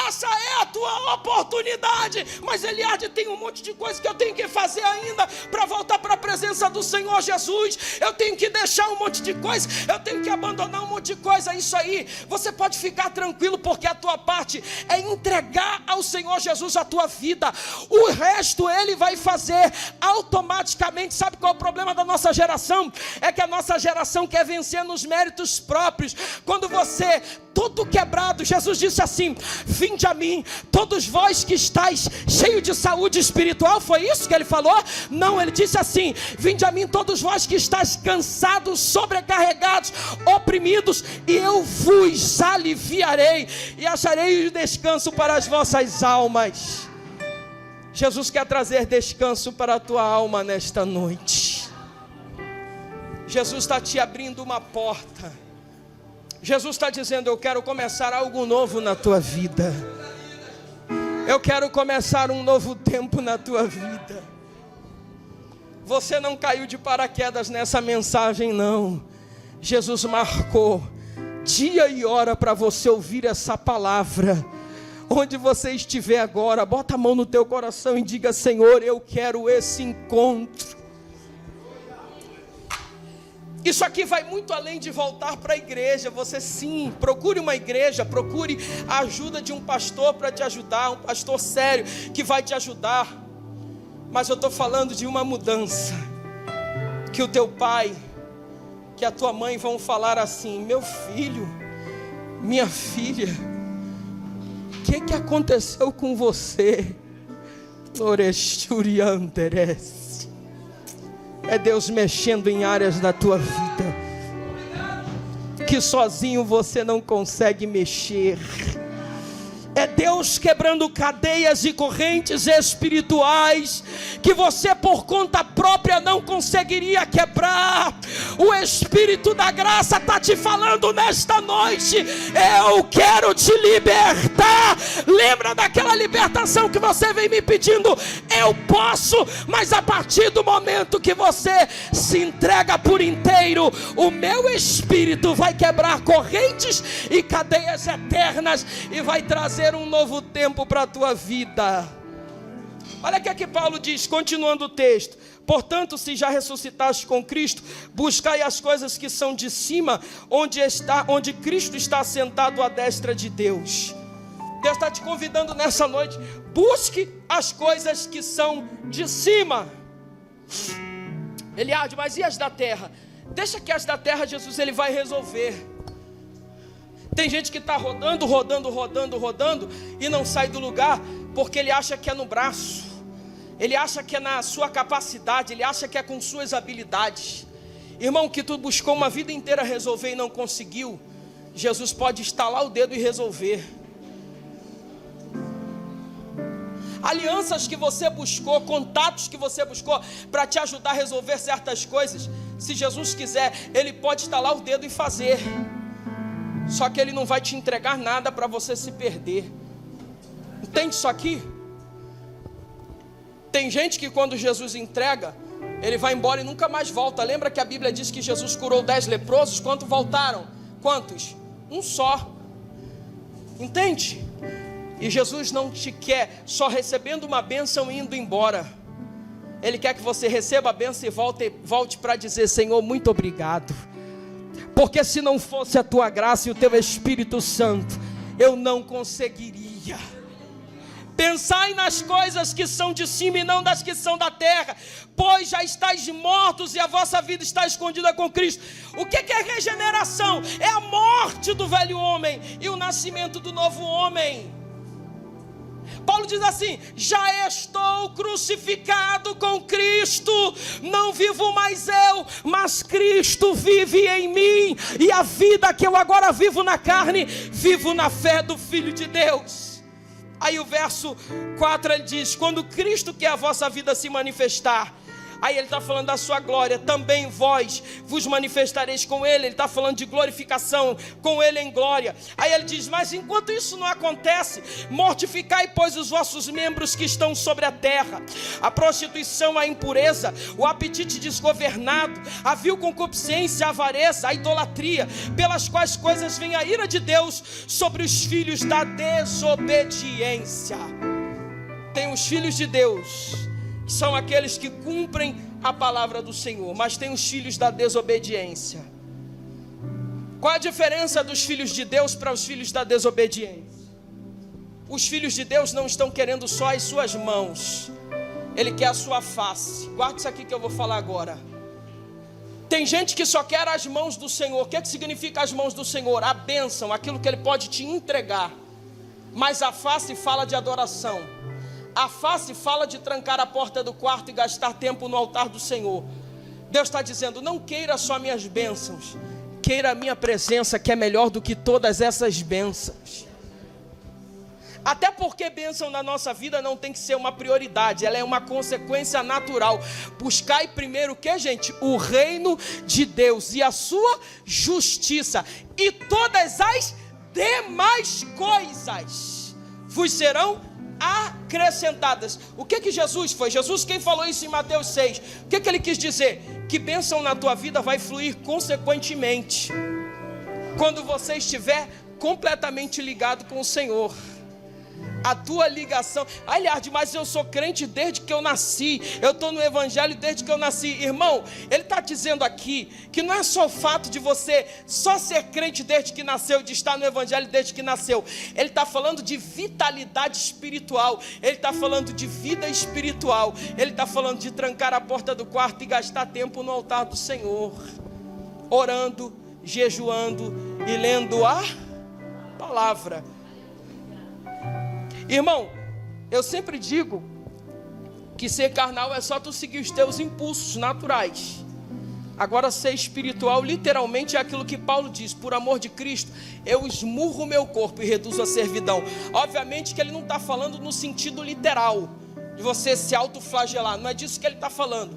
Speaker 2: Essa é a tua oportunidade. Mas Eliade, tem um monte de coisa que eu tenho que fazer ainda para voltar para a presença do Senhor Jesus. Eu tenho que deixar um monte de coisa, eu tenho que abandonar um monte de coisa. Isso aí, você pode ficar tranquilo, porque a tua parte é entregar ao Senhor Jesus a tua vida. O resto Ele vai fazer automaticamente. Sabe qual é o problema da nossa geração? É que a nossa geração quer vencer nos méritos próprios. Quando você, tudo quebrado, Jesus disse assim, vinde a mim, todos vós que estáis cheios de saúde espiritual. Foi isso que Ele falou? Não, Ele disse assim, vinde a mim todos vós que estáis cansados, sobrecarregados, oprimidos, e eu vos aliviarei, e acharei o descanso para as vossas almas. Jesus quer trazer descanso para a tua alma nesta noite. Jesus está te abrindo uma porta. Jesus está dizendo, eu quero começar algo novo na tua vida. Eu quero começar um novo tempo na tua vida. Você não caiu de paraquedas nessa mensagem, não. Jesus marcou dia e hora para você ouvir essa palavra. Onde você estiver agora, bota a mão no teu coração e diga: Senhor, eu quero esse encontro. Isso aqui vai muito além de voltar para a igreja. Você sim, procure uma igreja, procure a ajuda de um pastor para te ajudar, um pastor sério que vai te ajudar. Mas eu estou falando de uma mudança, que o teu pai, que a tua mãe vão falar assim: meu filho, minha filha, o que aconteceu com você? É Deus mexendo em áreas da tua vida que sozinho você não consegue mexer. É Deus quebrando cadeias e correntes espirituais que você por conta própria não conseguiria quebrar. O Espírito da graça está te falando nesta noite: eu quero te libertar. Lembra daquela libertação que você vem me pedindo? Eu posso, mas a partir do momento que você se entrega por inteiro, o meu Espírito vai quebrar correntes e cadeias eternas e vai trazer um novo tempo para a tua vida. Olha o que é que Paulo diz, continuando o texto: portanto, se já ressuscitaste com Cristo, buscai as coisas que são de cima, onde Cristo está sentado à destra de Deus. Deus está te convidando nessa noite: busque as coisas que são de cima. Eliade, mas e as da terra? Deixa que as da terra Jesus ele vai resolver. Tem gente que está rodando e não sai do lugar, porque ele acha que é no braço, ele acha que é na sua capacidade, ele acha que é com suas habilidades. Irmão, que tu buscou uma vida inteira resolver e não conseguiu, Jesus pode estalar o dedo e resolver. Alianças que você buscou, contatos que você buscou para te ajudar a resolver certas coisas, se Jesus quiser, ele pode estalar o dedo e fazer. Só que ele não vai te entregar nada para você se perder. Entende isso aqui? Tem gente que quando Jesus entrega, ele vai embora e nunca mais volta. Lembra que a Bíblia diz que Jesus curou 10 leprosos? Quantos voltaram? Quantos? Um só. Entende? E Jesus não te quer só recebendo uma bênção e indo embora. Ele quer que você receba a bênção e volte para dizer: Senhor, muito obrigado. Porque se não fosse a tua graça e o teu Espírito Santo, eu não conseguiria. Pensai nas coisas que são de cima e não das que são da terra, pois já estáis mortos e a vossa vida está escondida com Cristo. O que é regeneração? É a morte do velho homem e o nascimento do novo homem. Paulo diz assim: já estou crucificado com Cristo, não vivo mais eu, mas Cristo vive em mim, e a vida que eu agora vivo na carne, vivo na fé do Filho de Deus. Aí o verso 4 ele diz: quando Cristo, que é a vossa vida, se manifestar. Aí ele está falando da sua glória, também vós vos manifestareis com ele. Ele está falando de glorificação, com ele em glória. Aí ele diz: mas enquanto isso não acontece, mortificai pois os vossos membros que estão sobre a terra: a prostituição, a impureza, o apetite desgovernado, a vil concupiscência, a avareza, a idolatria, pelas quais coisas vem a ira de Deus sobre os filhos da desobediência. Tem os filhos de Deus, são aqueles que cumprem a palavra do Senhor, mas tem os filhos da desobediência. Qual a diferença dos filhos de Deus para os filhos da desobediência? Os filhos de Deus não estão querendo só as suas mãos, ele quer a sua face. Guarda isso aqui que eu vou falar agora. Tem gente que só quer as mãos do Senhor. O que significa as mãos do Senhor? A bênção, aquilo que ele pode te entregar. Mas a face fala de adoração. A face fala de trancar a porta do quarto e gastar tempo no altar do Senhor. Deus está dizendo: não queira só minhas bênçãos, queira a minha presença, que é melhor do que todas essas bênçãos. Até porque bênção na nossa vida não tem que ser uma prioridade, ela é uma consequência natural. Buscai primeiro o que, gente? O reino de Deus e a sua justiça, e todas as demais coisas vos serão acrescentadas. O que Jesus foi? Jesus quem falou isso em Mateus 6. O que ele quis dizer? Que bênção na tua vida vai fluir consequentemente quando você estiver completamente ligado com o Senhor. A tua ligação, aliás, mas eu sou crente desde que eu nasci, eu estou no evangelho desde que eu nasci. Irmão, ele está dizendo aqui que não é só o fato de você só ser crente desde que nasceu, de estar no evangelho desde que nasceu. Ele está falando de vitalidade espiritual, ele está falando de vida espiritual, ele está falando de trancar a porta do quarto e gastar tempo no altar do Senhor, orando, jejuando e lendo a palavra. Irmão, eu sempre digo que ser carnal é só tu seguir os teus impulsos naturais. Agora ser espiritual literalmente é aquilo que Paulo diz: por amor de Cristo eu esmurro o meu corpo e reduzo a servidão. Obviamente que ele não está falando no sentido literal de você se autoflagelar, não é disso que ele está falando.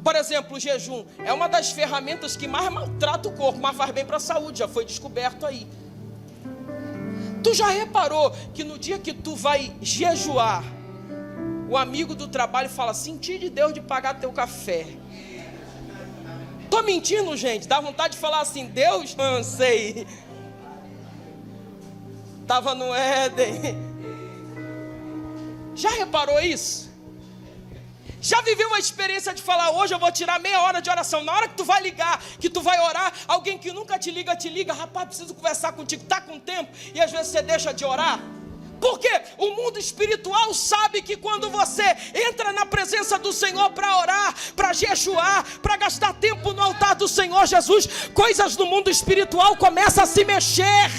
Speaker 2: Por exemplo, o jejum é uma das ferramentas que mais maltrata o corpo, mas faz bem para a saúde, já foi descoberto aí. Tu já reparou que no dia que tu vai jejuar, o amigo do trabalho fala: senti de Deus de pagar teu café. Tô mentindo, gente? Dá vontade de falar assim: Deus, não sei, estava no Éden. Já reparou isso? Já viveu a experiência de falar: hoje eu vou tirar meia hora de oração? Na hora que tu vai ligar, que tu vai orar, alguém que nunca te liga, rapaz, preciso conversar contigo, tá com tempo? E às vezes você deixa de orar. Porque o mundo espiritual sabe que quando você entra na presença do Senhor para orar, para jejuar, para gastar tempo no altar do Senhor Jesus, coisas no mundo espiritual começam a se mexer.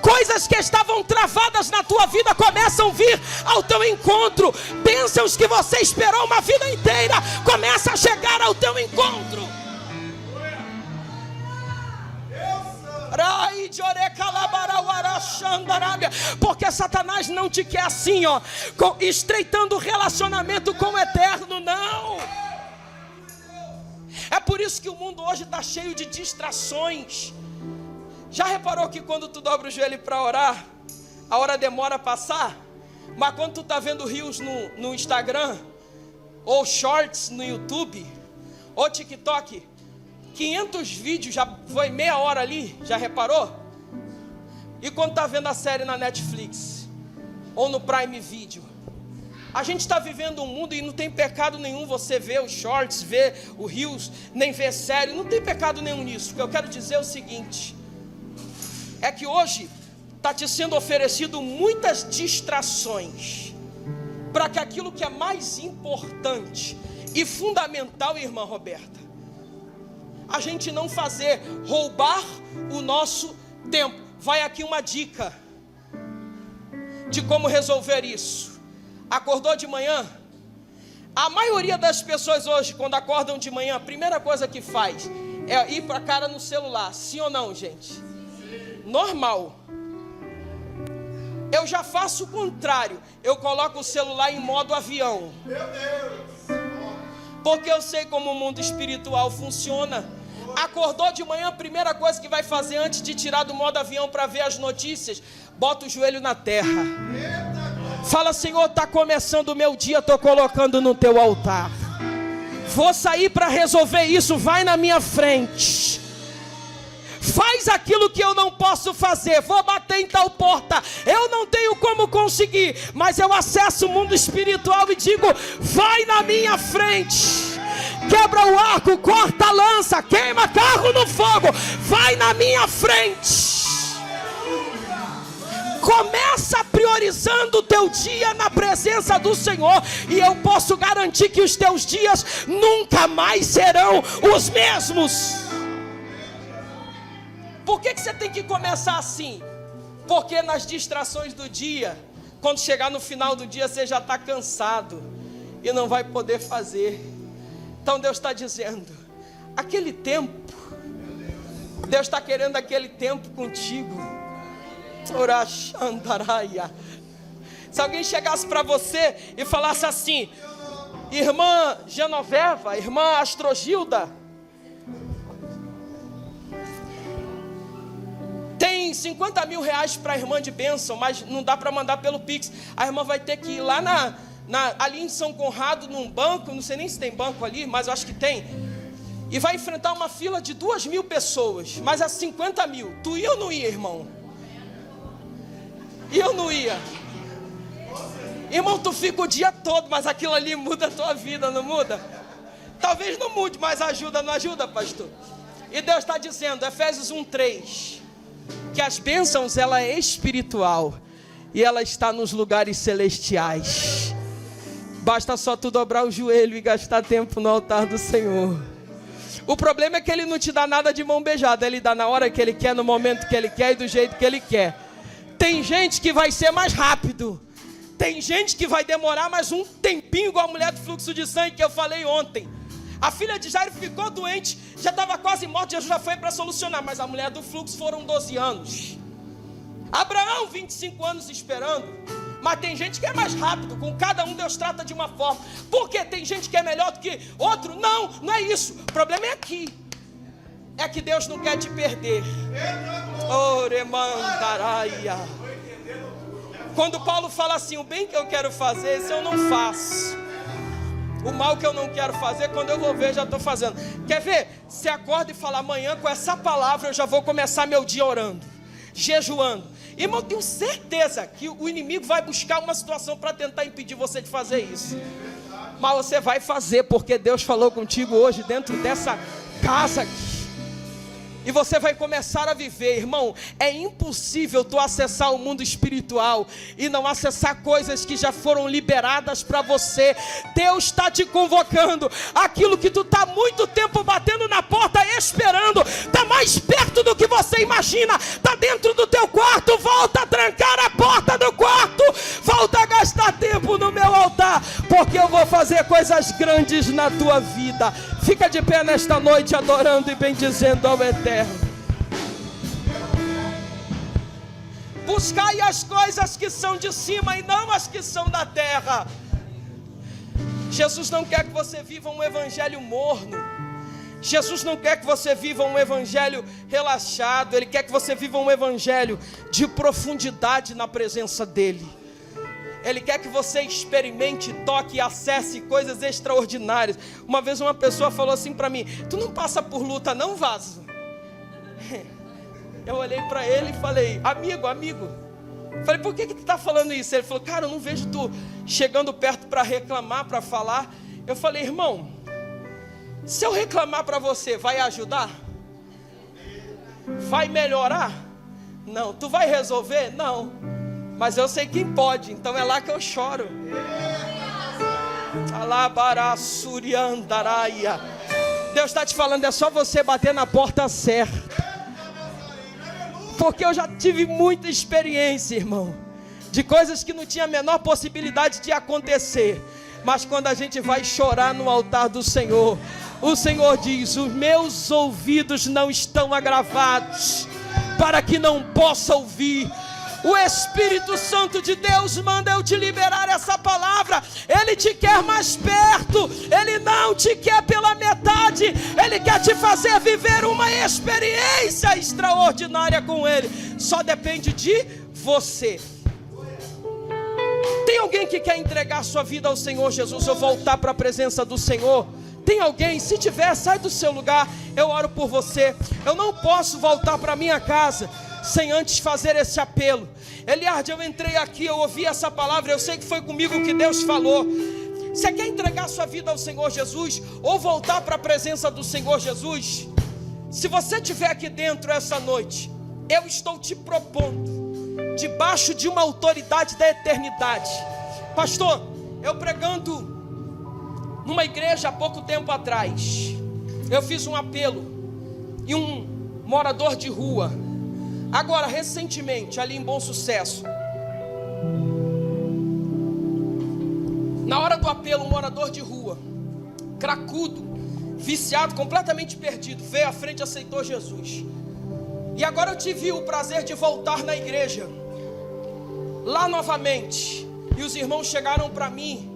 Speaker 2: Coisas que estavam travadas na tua vida começam a vir ao teu encontro. Bênçãos que você esperou uma vida inteira começam a chegar ao teu encontro. Porque Satanás não te quer assim, ó, estreitando o relacionamento com o eterno, não. É por isso que o mundo hoje está cheio de distrações. Já reparou que quando tu dobra o joelho para orar, a hora demora a passar? Mas quando tu está vendo reels no Instagram, ou shorts no YouTube, ou TikTok, 500 vídeos, já foi meia hora ali, já reparou? E quando está vendo a série na Netflix, ou no Prime Video, a gente está vivendo um mundo e não tem pecado nenhum você ver os shorts, ver o reels, nem ver série, não tem pecado nenhum nisso. O que eu quero dizer é o seguinte: é que hoje está te sendo oferecido muitas distrações para que aquilo que é mais importante e fundamental, irmã Roberta, a gente não fazer, roubar o nosso tempo. Vai aqui uma dica de como resolver isso. Acordou de manhã? A maioria das pessoas hoje, quando acordam de manhã, a primeira coisa que faz é ir para a cara no celular. Sim ou não, gente? Normal. Eu já faço o contrário. Eu coloco o celular em modo avião. Meu Deus! Porque eu sei como o mundo espiritual funciona. Acordou de manhã, a primeira coisa que vai fazer antes de tirar do modo avião para ver as notícias, bota o joelho na terra. Fala: Senhor, está começando o meu dia, estou colocando no teu altar. Vou sair para resolver isso, vai na minha frente. Faz aquilo que eu não posso fazer. Vou bater em tal porta, eu não tenho como conseguir, mas eu acesso o mundo espiritual e digo: vai na minha frente. Quebra o arco, corta a lança, queima carro no fogo, vai na minha frente. Começa priorizando o teu dia na presença do Senhor, e eu posso garantir que os teus dias nunca mais serão os mesmos. Por que você tem que começar assim? Porque nas distrações do dia, quando chegar no final do dia, você já está cansado e não vai poder fazer. Então Deus está dizendo, aquele tempo, Deus está querendo aquele tempo contigo. Se alguém chegasse para você e falasse assim: irmã Genoveva, irmã Astrogilda, tem 50 mil reais para a irmã de bênção, mas não dá para mandar pelo Pix. A irmã vai ter que ir lá ali em São Conrado, num banco, não sei nem se tem banco ali, mas eu acho que tem, e vai enfrentar uma fila de 2.000 pessoas, mas é 50 mil. Tu ia ou não ia, irmão? E eu não ia. Irmão, tu fica o dia todo, mas aquilo ali muda a tua vida, não muda? Talvez não mude, mas ajuda, não ajuda, pastor? E Deus está dizendo, Efésios 1:3, que as bênçãos, ela é espiritual, e ela está nos lugares celestiais. Basta só tu dobrar o joelho e gastar tempo no altar do Senhor. O problema é que Ele não te dá nada de mão beijada, Ele dá na hora que Ele quer, no momento que Ele quer e do jeito que Ele quer. Tem gente que vai ser mais rápido, tem gente que vai demorar mais um tempinho, igual a mulher do fluxo de sangue que eu falei ontem. A filha de Jairo ficou doente, já estava quase morta, Jesus já foi para solucionar, mas a mulher do fluxo foram 12 anos. Abraão, 25 anos esperando. Mas tem gente que é mais rápido, com cada um Deus trata de uma forma. Por quê? Tem gente que é melhor do que outro? Não, não é isso. O problema é aqui. É que Deus não quer te perder. Oremandaraia. Quando Paulo fala assim, o bem que eu quero fazer, esse eu não faço. O mal que eu não quero fazer, quando eu vou ver, já estou fazendo. Quer ver? Você acorda e fala, amanhã com essa palavra eu já vou começar meu dia orando, jejuando. Irmão, eu tenho certeza que o inimigo vai buscar uma situação para tentar impedir você de fazer isso. Mas você vai fazer, porque Deus falou contigo hoje dentro dessa casa aqui. E você vai começar a viver, irmão. É impossível tu acessar o mundo espiritual e não acessar coisas que já foram liberadas para você. Deus está te convocando. Aquilo que tu está muito tempo batendo na porta esperando, está mais perto do que você imagina. Está dentro do teu quarto. Volta a trancar a porta do quarto. Volta a gastar tempo no meu altar, porque eu vou fazer coisas grandes na tua vida. Fica de pé nesta noite adorando e bendizendo ao Eterno. Buscai as coisas que são de cima e não as que são da terra. Jesus não quer que você viva um evangelho morno. Jesus não quer que você viva um evangelho relaxado. Ele quer que você viva um evangelho de profundidade na presença dEle. Ele quer que você experimente, toque e acesse coisas extraordinárias. Uma vez uma pessoa falou assim para mim, tu não passa por luta não, vaso? Eu olhei para ele e falei, amigo. Falei, por que tu está falando isso? Ele falou, cara, eu não vejo tu chegando perto para reclamar, para falar. Eu falei, irmão, se eu reclamar para você, vai ajudar? Vai melhorar? Não. Tu vai resolver? Não. Mas eu sei quem pode, então é lá que eu choro. Alabarassuriandaraia. Deus está te falando, é só você bater na porta certa. Porque eu já tive muita experiência, irmão, de coisas que não tinha a menor possibilidade de acontecer. Mas quando a gente vai chorar no altar do Senhor, o Senhor diz, os meus ouvidos não estão agravados, para que não possa ouvir. O Espírito Santo de Deus manda eu te liberar essa palavra. Ele te quer mais perto. Ele não te quer pela metade. Ele quer te fazer viver uma experiência extraordinária com Ele. Só depende de você. Tem alguém que quer entregar sua vida ao Senhor Jesus ou voltar para a presença do Senhor? Tem alguém? Se tiver, sai do seu lugar. Eu oro por você. Eu não posso voltar para minha casa sem antes fazer esse apelo. Eliardo, eu entrei aqui, eu ouvi essa palavra, eu sei que foi comigo que Deus falou. Você quer entregar sua vida ao Senhor Jesus ou voltar para a presença do Senhor Jesus? Se você estiver aqui dentro essa noite, eu estou te propondo, debaixo de uma autoridade da eternidade. Pastor, eu pregando numa igreja há pouco tempo atrás, eu fiz um apelo e um morador de rua, agora recentemente ali em Bom Sucesso, na hora do apelo, um morador de rua, cracudo, viciado, completamente perdido, veio à frente e aceitou Jesus. E agora eu tive o prazer de voltar na igreja, lá novamente, e os irmãos chegaram para mim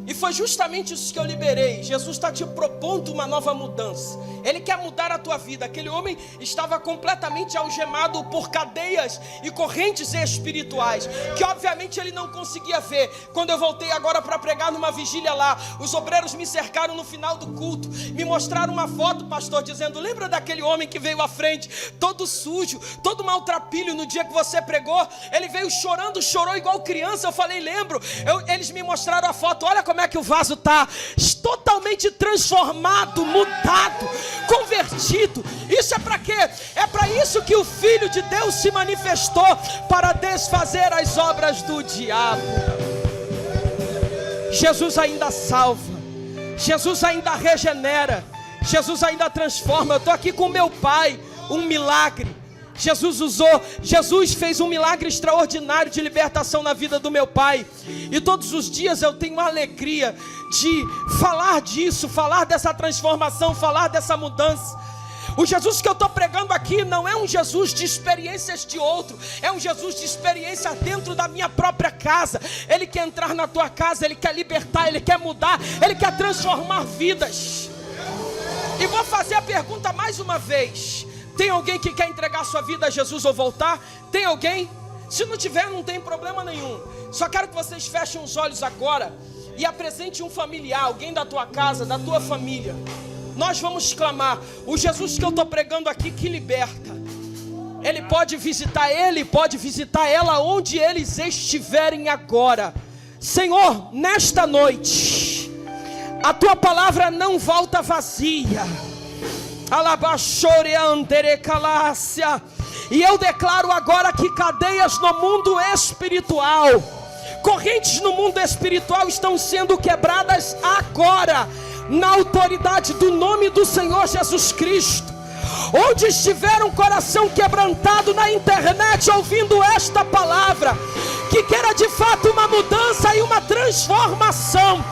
Speaker 2: E foi justamente isso que eu liberei. Jesus está te propondo uma nova mudança. Ele quer mudar a tua vida. Aquele homem estava completamente algemado por cadeias e correntes espirituais, que obviamente ele não conseguia ver. Quando eu voltei agora para pregar numa vigília lá, os obreiros me cercaram no final do culto, me mostraram uma foto, pastor, dizendo: lembra daquele homem que veio à frente, todo sujo, todo maltrapilho no dia que você pregou? Ele veio chorando, chorou igual criança. Eu falei: lembro. Eles me mostraram a foto. Olha como é que o vaso está totalmente transformado, mudado, convertido. Isso é para quê? É para isso que o Filho de Deus se manifestou, para desfazer as obras do diabo. Jesus ainda salva, Jesus ainda regenera, Jesus ainda transforma. Eu estou aqui com meu pai, um milagre. Jesus fez um milagre extraordinário de libertação na vida do meu pai. E todos os dias eu tenho a alegria de falar disso, falar dessa transformação, falar dessa mudança. O Jesus que eu estou pregando aqui não é um Jesus de experiências de outro, é um Jesus de experiência dentro da minha própria casa. Ele quer entrar na tua casa, Ele quer libertar, Ele quer mudar, Ele quer transformar vidas. E vou fazer a pergunta mais uma vez: tem alguém que quer entregar sua vida a Jesus ou voltar? Tem alguém? Se não tiver, não tem problema nenhum. Só quero que vocês fechem os olhos agora e apresente um familiar, alguém da tua casa, da tua família. Nós vamos clamar. O Jesus que eu estou pregando aqui, que liberta, Ele pode visitar ele, pode visitar ela onde eles estiverem agora. Senhor, nesta noite, a tua palavra não volta vazia. E eu declaro agora que cadeias no mundo espiritual, correntes no mundo espiritual estão sendo quebradas agora, na autoridade do nome do Senhor Jesus Cristo. Onde estiver um coração quebrantado na internet ouvindo esta palavra, que queira de fato uma mudança e uma transformação,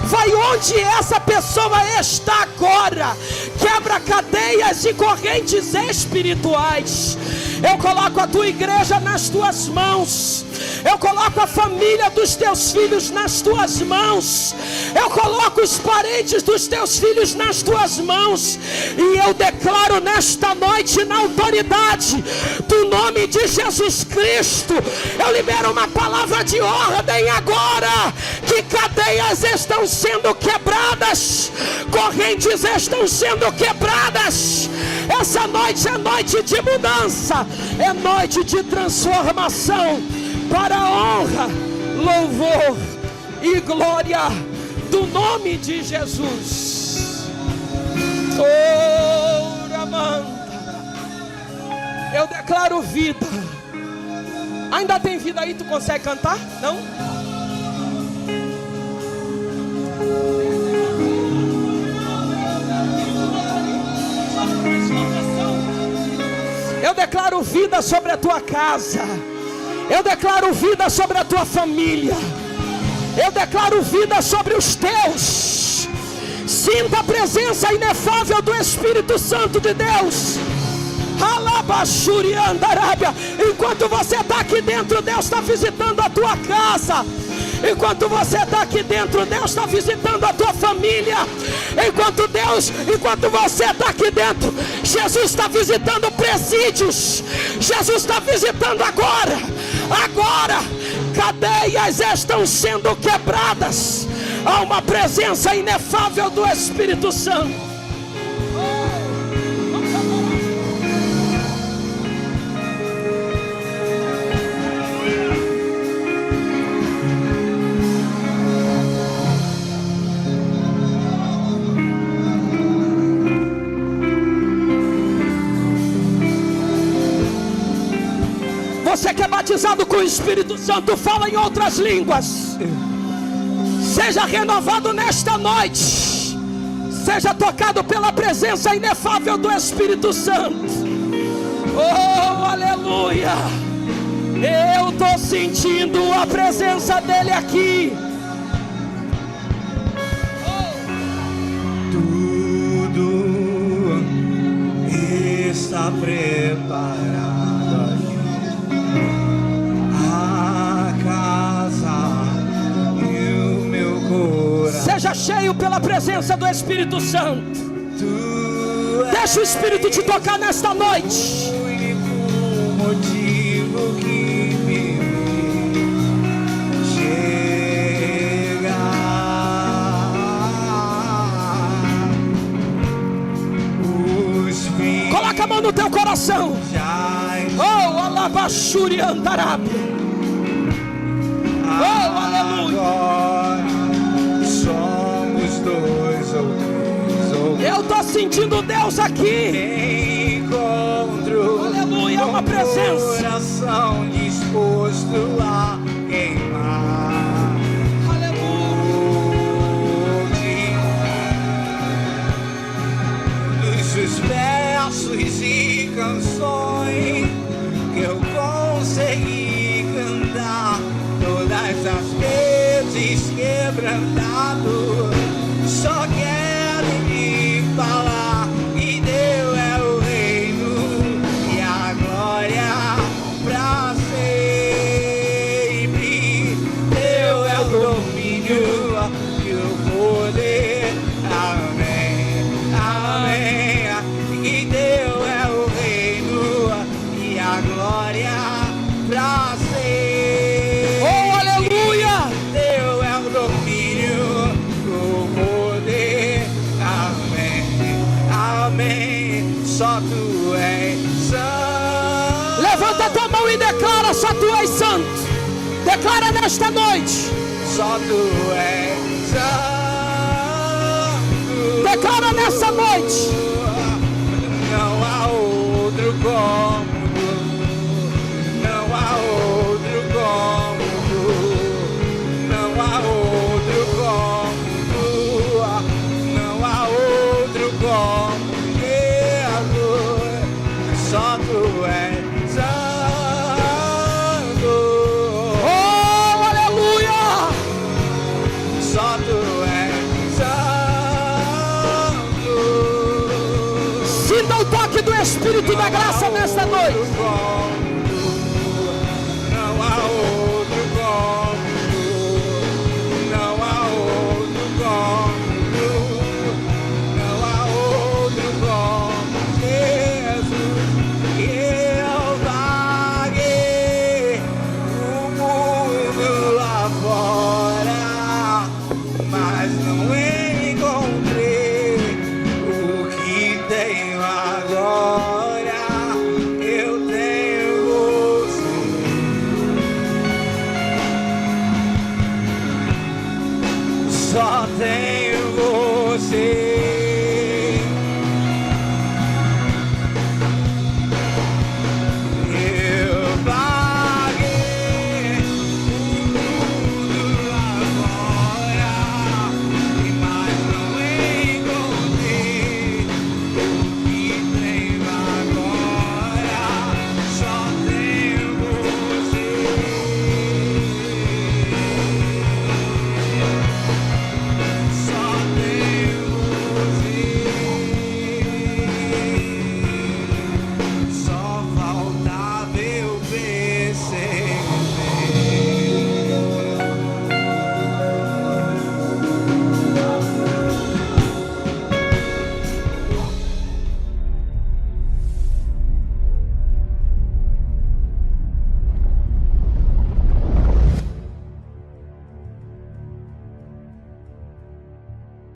Speaker 2: vai onde essa pessoa está agora, quebra cadeias e correntes espirituais. Eu coloco a tua igreja nas tuas mãos, eu coloco a família dos teus filhos nas tuas mãos, eu coloco os parentes dos teus filhos nas tuas mãos, e eu declaro nesta noite, na autoridade do nome de Jesus Cristo, eu libero uma palavra de ordem agora, que cadeias estão sendo quebradas, correntes estão sendo quebradas. Essa noite é noite de mudança, é noite de transformação, para a honra, louvor e glória do nome de Jesus. Oh, Ramanda, eu declaro vida. Ainda tem vida aí? Tu consegue cantar? Não? Eu declaro vida sobre a tua casa. Eu declaro vida sobre a tua família. Eu declaro vida sobre os teus. Sinta a presença inefável do Espírito Santo de Deus. Enquanto você está aqui dentro, Deus está visitando a tua casa. Enquanto você está aqui dentro, Deus está visitando a tua família. Enquanto você está aqui dentro, Jesus está visitando presídios. Jesus está visitando agora. Agora, cadeias estão sendo quebradas. Há uma presença inefável do Espírito Santo. Você que é batizado com o Espírito Santo, fala em outras línguas. Seja renovado nesta noite. Seja tocado pela presença inefável do Espírito Santo. Oh, aleluia. Eu estou sentindo a presença dele aqui.
Speaker 3: Tudo está preparado. A casa e o meu coração
Speaker 2: cheio pela presença do Espírito Santo. Deixa o Espírito te tocar nesta noite.
Speaker 3: O único motivo que me chega. Os fins
Speaker 2: Coloca a mão no teu coração.
Speaker 3: já
Speaker 2: Oh, alabashuri andarab. Oh, aleluia.
Speaker 3: agora somos dois ou três ou
Speaker 2: Eu estou sentindo Deus aqui.
Speaker 3: encontro.
Speaker 2: Aleluia, uma presença.
Speaker 3: Coração disposto a queimar. Dos versos e canções que eu consegui cantar, todas as vezes quebrantado, só quero lhe falar que Deus é o reino e a glória pra sempre. Deus é o domínio e o poder. Amém, amém. Que Deus é o reino e a glória pra sempre.
Speaker 2: Oh, aleluia.
Speaker 3: Deus é o domínio, o poder. Amém, amém. Só tu és santo.
Speaker 2: Levanta a tua mão e declara: só tu és santo. Declara nesta noite.
Speaker 3: Só tu és santo.
Speaker 2: Declara nessa noite.
Speaker 3: Não há outro como tu. Não há outro como tu. Não há outro como tu. Não há outro como Jesus. Só tu és santo.
Speaker 2: Oh, aleluia.
Speaker 3: Só tu és santo.
Speaker 2: Sinta o toque do Espírito da graça nesta noite.
Speaker 3: Não há outro como tu. Não há outro como tu. Não há outro como Jesus. Eu vaguei o mundo lá fora, mas não